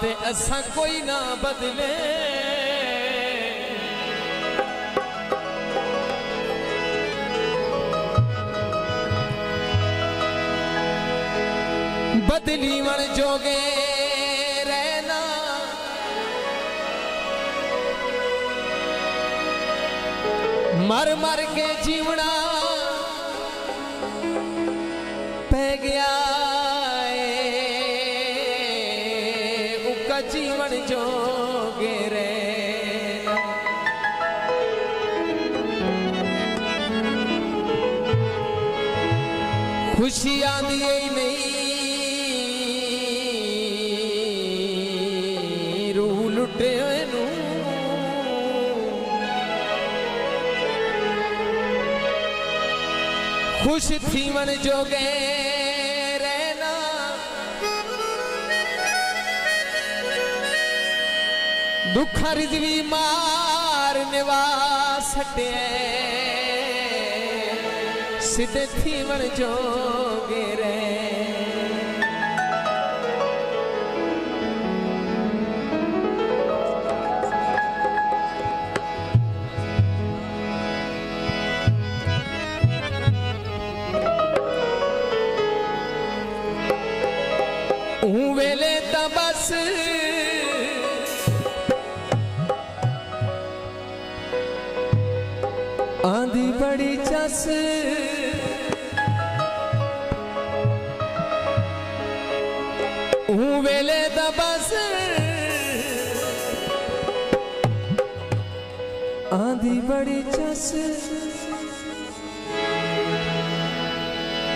ते असा कोई ना बदले। बदली वन जोगे रहना मर मर के जीवना पै गया उका जीवन जोगे रहना। खुशी आंदी ही नहीं लुटे नू। खुश थी मन जोगे रहना दुखा रिजवी मारने वास्ते सिद्धे थी मन जोगे रहना। वेले ता बस आंधी बड़ी चस वेले ता बस आंधी बड़ी चस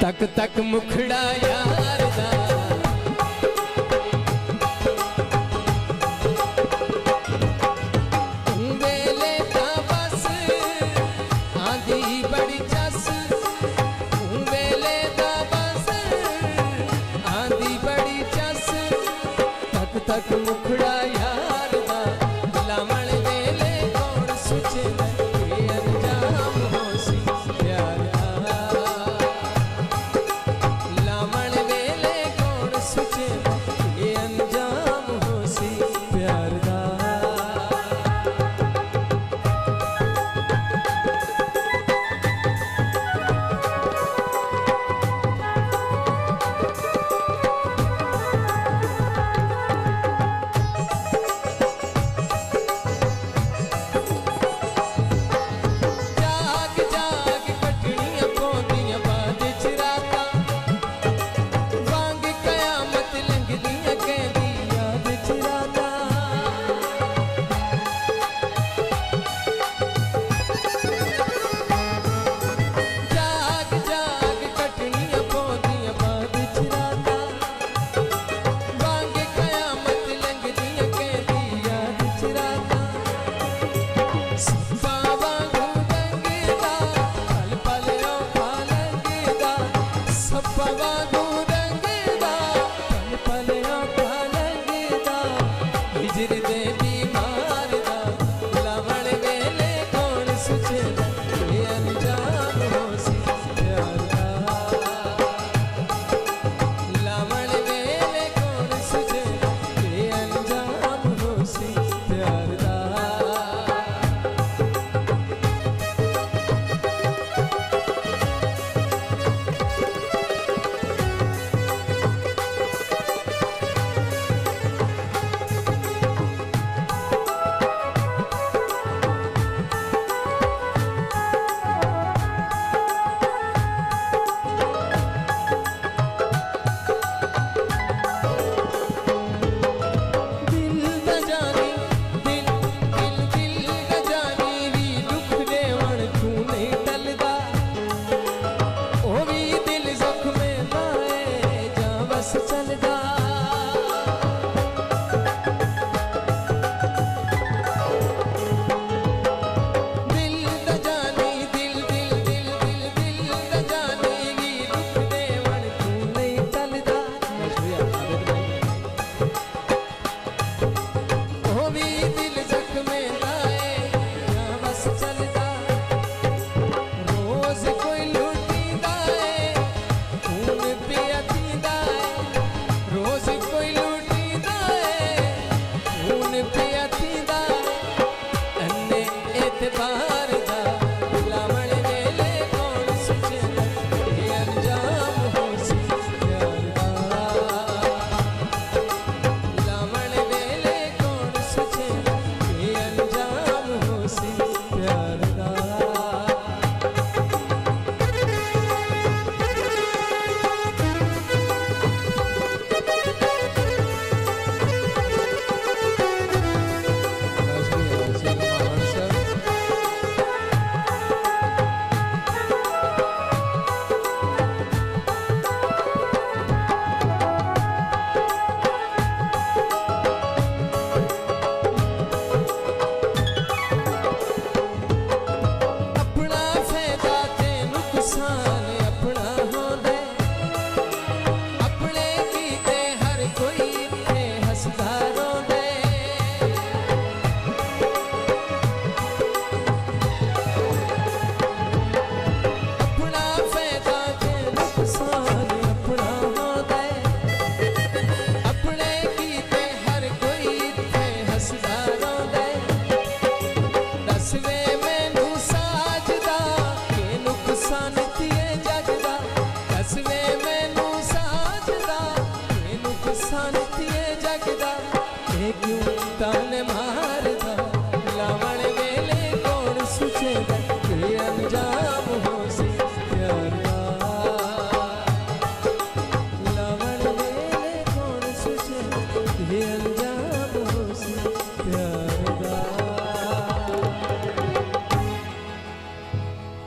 तक तक मुखड़ा यार दा तक मुखड़ा यार दा लामण वेले कौन सोचे के अंजाम होसी प्यार दा। लामण वेले कौन सोचे के अंजाम होसी प्यार दा। Baba